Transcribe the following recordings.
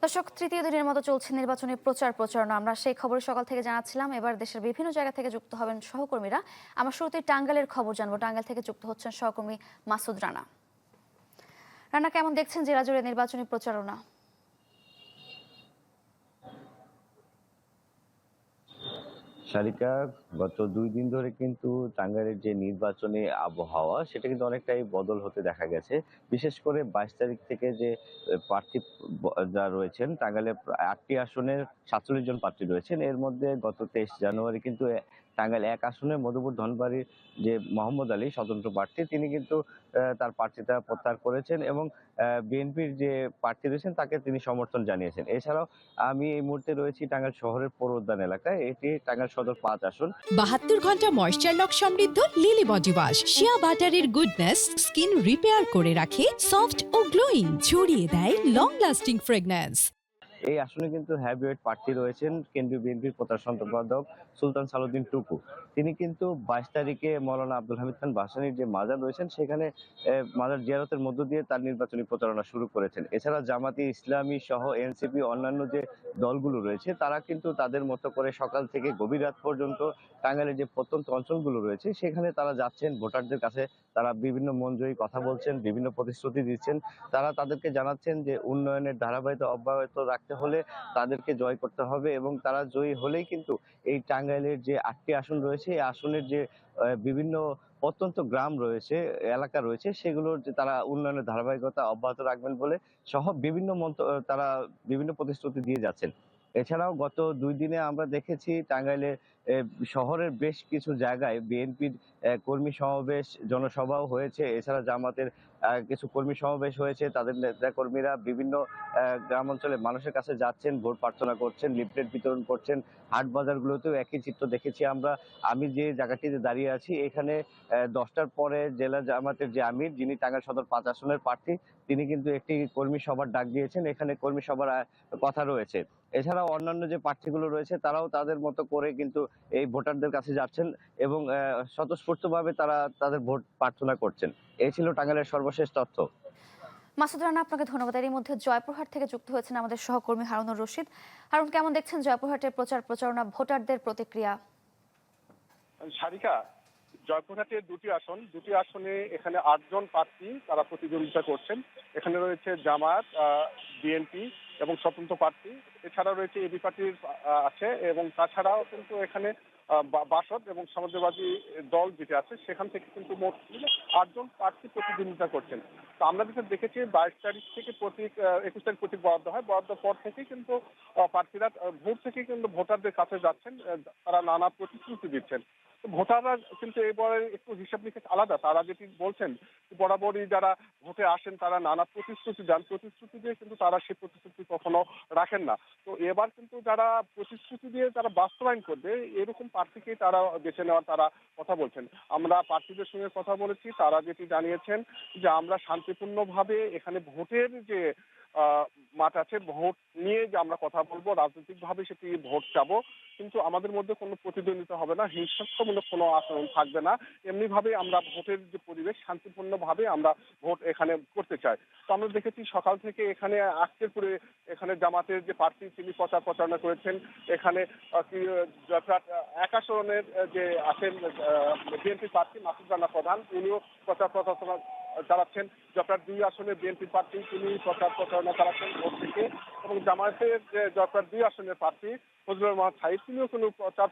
দর্শক, তৃতীয় দিনের মতো চলছে নির্বাচনী প্রচারণা। আমরা সেই খবর সকাল থেকে জানাচ্ছিলাম। এবার দেশের বিভিন্ন জায়গা থেকে যুক্ত হবেন সহকর্মীরা। আমার শুরুতেই টাঙ্গাইলের খবর জানবো। টাঙ্গাইল থেকে যুক্ত হচ্ছেন সহকর্মী মাসুদ রানা। রানা, কেমন দেখছেন জেলা জুড়ে নির্বাচনী প্রচারণা? শারিকা, গত ২ দিন ধরে কিন্তু টাঙ্গাইলের যে নির্বাচনী আবহাওয়া সেটা কিন্তু অনেকটাই বদল হতে দেখা গেছে। বিশেষ করে ২২ তারিখ থেকে যে প্রার্থী যা রয়েছেন টাঙ্গাইলে ৮টি আসনের ৪৭ জন প্রার্থী রয়েছেন। এর মধ্যে গত ২৩ জানুয়ারি কিন্তু টাঙ্গাইল ১ আসনে মধুপুর ধনবাড়ির যে মোহাম্মদ আলী স্বতন্ত্র প্রার্থী তিনি কিন্তু তার প্রার্থিতা প্রত্যাহার করেছেন এবং বিএনপির যে প্রার্থী রয়েছেন তাকে তিনি সমর্থন জানিয়েছেন। এছাড়াও আমি এই মুহূর্তে রয়েছি টাঙ্গাইল শহরের পৌর উদ্যান এলাকায়। এটি টাঙ্গাইল সদর ৫ আসন। ৭২ ঘন্টা ময়েশ্চার লক সমৃদ্ধ লিলি বডি ওয়াশ। শিয়া বাটারের গুডনেস স্কিন রিপেয়ার করে রাখে সফট ও গ্লোয়িং, ছড়িয়ে দেয় লং লাস্টিং ফ্রেগন্যান্স। এই আসনে কিন্তু হেভিওয়েট প্রার্থী রয়েছেন কেন্দ্রীয় বিএনপির প্রচার সম্পাদক সুলতান সালাউদ্দিন টুকু। তিনি কিন্তু ২২ তারিখে মৌলানা আব্দুল হামিদ খান ভাসানীর যে মাজার রয়েছেন সেখানে মাজার জিয়ারতের মধ্য দিয়ে তার নির্বাচনী প্রচারণা শুরু করেছেন। এছাড়া জামাতে ইসলামী সহ এনসিপি অন্যান্য যে দলগুলো রয়েছে তারা কিন্তু তাদের মতো করে সকাল থেকে গভীর রাত পর্যন্ত টাঙ্গাইলের যে প্রত্যন্ত অঞ্চলগুলো রয়েছে সেখানে তারা যাচ্ছেন ভোটারদের কাছে। তারা বিভিন্ন মনজয়ী কথা বলছেন, বিভিন্ন প্রতিশ্রুতি দিচ্ছেন। তারা তাদেরকে জানাচ্ছেন যে উন্নয়নের ধারাবাহিকতা অব্যাহত রাখতে হলে তাদেরকে জয় করতে হবে এবং তারা জয়ী হলেই কিন্তু এই টাঙ্গাইলের যে ৮টি আসন রয়েছে এই আসনের যে বিভিন্ন প্রত্যন্ত গ্রাম রয়েছে, এলাকা রয়েছে সেগুলোর যে তারা উন্নয়নের ধারাবাহিকতা অব্যাহত রাখবেন বলে সহ বিভিন্ন তারা বিভিন্ন প্রতিশ্রুতি দিয়ে যাচ্ছেন। এছাড়াও গত ২ দিনে আমরা দেখেছি টাঙ্গাইলে শহরের বেশ কিছু জায়গায় বিএনপির কর্মী সমাবেশ, জনসভাও হয়েছে। এছাড়া জামাতের কিছু কর্মী সমাবেশ হয়েছে। তাদের নেতাকর্মীরা বিভিন্ন গ্রাম অঞ্চলে মানুষের কাছে যাচ্ছেন, ভোট প্রার্থনা করছেন, লিফলেট বিতরণ করছেন। হাট বাজারগুলোতেও একই চিত্র দেখেছি আমরা। আমি যে জায়গাটিতে দাঁড়িয়ে আছি এখানে ১০টার পরে জেলা জামাতের যে আমির, যিনি টাঙ্গাইল সদর ৫ আসনের প্রার্থী, তিনি কিন্তু একটি কর্মী সভার ডাক দিয়েছেন। এখানে কর্মী সভার কথা রয়েছে। এছাড়াও অন্যান্য যে প্রার্থীগুলো রয়েছে তারাও তাদের মতো করে কিন্তু এই ভোটারদের কাছে যাচ্ছেন এবং স্বতঃস্ফূর্তভাবে তারা তাদের ভোট প্রার্থনা করছেন। এই ছিল টাঙ্গাইলের সর্বশেষ তথ্য। মাসুদ রানা, আপনাকে ধন্যবাদ। এরই মধ্যে জয়পুরহাট থেকে যুক্ত হয়েছেন আমাদের সহকর্মী হারুনুর রশিদ। হারুন, কেমন দেখছেন জয়পুরহাটের প্রচারণা, ভোটারদের প্রতিক্রিয়া? সারিকা, জয়পুরহাটের দুটি আসনে এখানে ৮জন প্রার্থী তারা প্রতিদ্বন্দ্বিতা করছেন। এখানে রয়েছে জামায়াত, বিএনপি এবং স্বতন্ত্র প্রার্থী। এছাড়া রয়েছে এবি পার্টির আছে এবং তাছাড়াও কিন্তু এখানে বাসদ এবং সমাজবাদী দল যেটা আছে সেখান থেকে কিন্তু মোট ৮জন প্রার্থী প্রতিদ্বন্দ্বিতা করছেন। তো আমরা যেটা দেখেছি ২২ তারিখ থেকে ২১ তারিখ প্রতীক বরাদ্দ হয়, বরাদ্দের পর থেকেই কিন্তু প্রার্থীরা ভোট থেকে কিন্তু ভোটারদের কাছে যাচ্ছেন, তারা নানা প্রতিশ্রুতি দিচ্ছেন। ভোটাররা কিন্তু এবারে একটু হিসাব নিকেশ আলাদা। তারা যেটি বলছেন বরাবরই যারা ভোটে আসেন তারা নানা প্রতিশ্রুতি দেন, প্রতিশ্রুতি দিয়ে কিন্তু তারা সেই প্রতিশ্রুতি কখনো রাখেন না। তো এবার কিন্তু যারা প্রতিশ্রুতি দিয়ে তারা বাস্তবায়ন করবে এরকম প্রার্থীকেই তারা বেছে নেওয়ার তারা কথা বলছেন। আমরা প্রার্থীদের সঙ্গে কথা বলেছি, তারা যেটি জানিয়েছেন যে আমরা শান্তিপূর্ণভাবে এখানে ভোটের যে মাঠ আছে, ভোট নিয়ে যে আমরা কথা বলবো, রাজনৈতিকভাবে সেটি ভোট চাবো, কিন্তু আমাদের মধ্যে কোনো প্রতিদ্বন্দ্বিতা হবে না, হিংসাত্মমূলক কোনো আচরণ থাকবে না। এমনি ভাবে আমরা ভোটের যে পরিবেশ শান্তিপূর্ণভাবে আমরা ভোট এখানে করতে চাই। তো আমরা দেখেছি সকাল থেকে এখানে আজকেরপুরে এখানে জামাতের যে প্রার্থী তিনি প্রচারণা করেছেন। এখানে এক আসনের যে আছেন বিএনপি প্রার্থী মাসুদ রানা প্রধান, উনিও প্রচারণা চালাচ্ছেন। জয়পুরহাট ২ আসনের বিএনপি প্রার্থী তিনি প্রচারণা চালাচ্ছেন ভোট থেকে, এবং জামায়াতের যে জয়পুরহাট ২ আসনের প্রার্থী ফজলুর রহমান সাঈদ তিনিও কোনো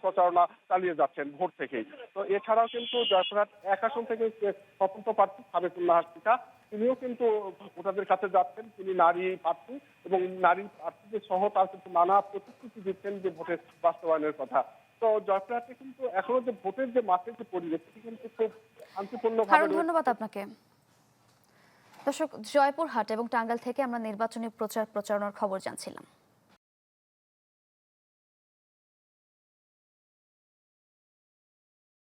প্রচারণা চালিয়ে যাচ্ছেন ভোট থেকেই। তো এছাড়াও কিন্তু জয়পুরহাট ১ আসন থেকে স্বতন্ত্র প্রার্থী সাবেকুল্লাহ হাসিকা তিনিও কিন্তু ভোটারদের কাছে যাচ্ছেন। তিনি নারী প্রার্থী এবং নারী প্রার্থীদের সহ তার কিন্তু নানা প্রতিশ্রুতি দিচ্ছেন যে ভোটের বাস্তবায়নের কথা। তো জয়পুরহাটে কিন্তু এখনো যে ভোটের যে মাঠের যে পরিবেশ সেটি কিন্তু খুব শান্তিপূর্ণভাবে হারুন, ধন্যবাদ আপনাকে। দর্শক, জয়পুরহাট এবং টাঙ্গাইল থেকে আমরা নির্বাচনী প্রচারণার খবর জানছিলাম।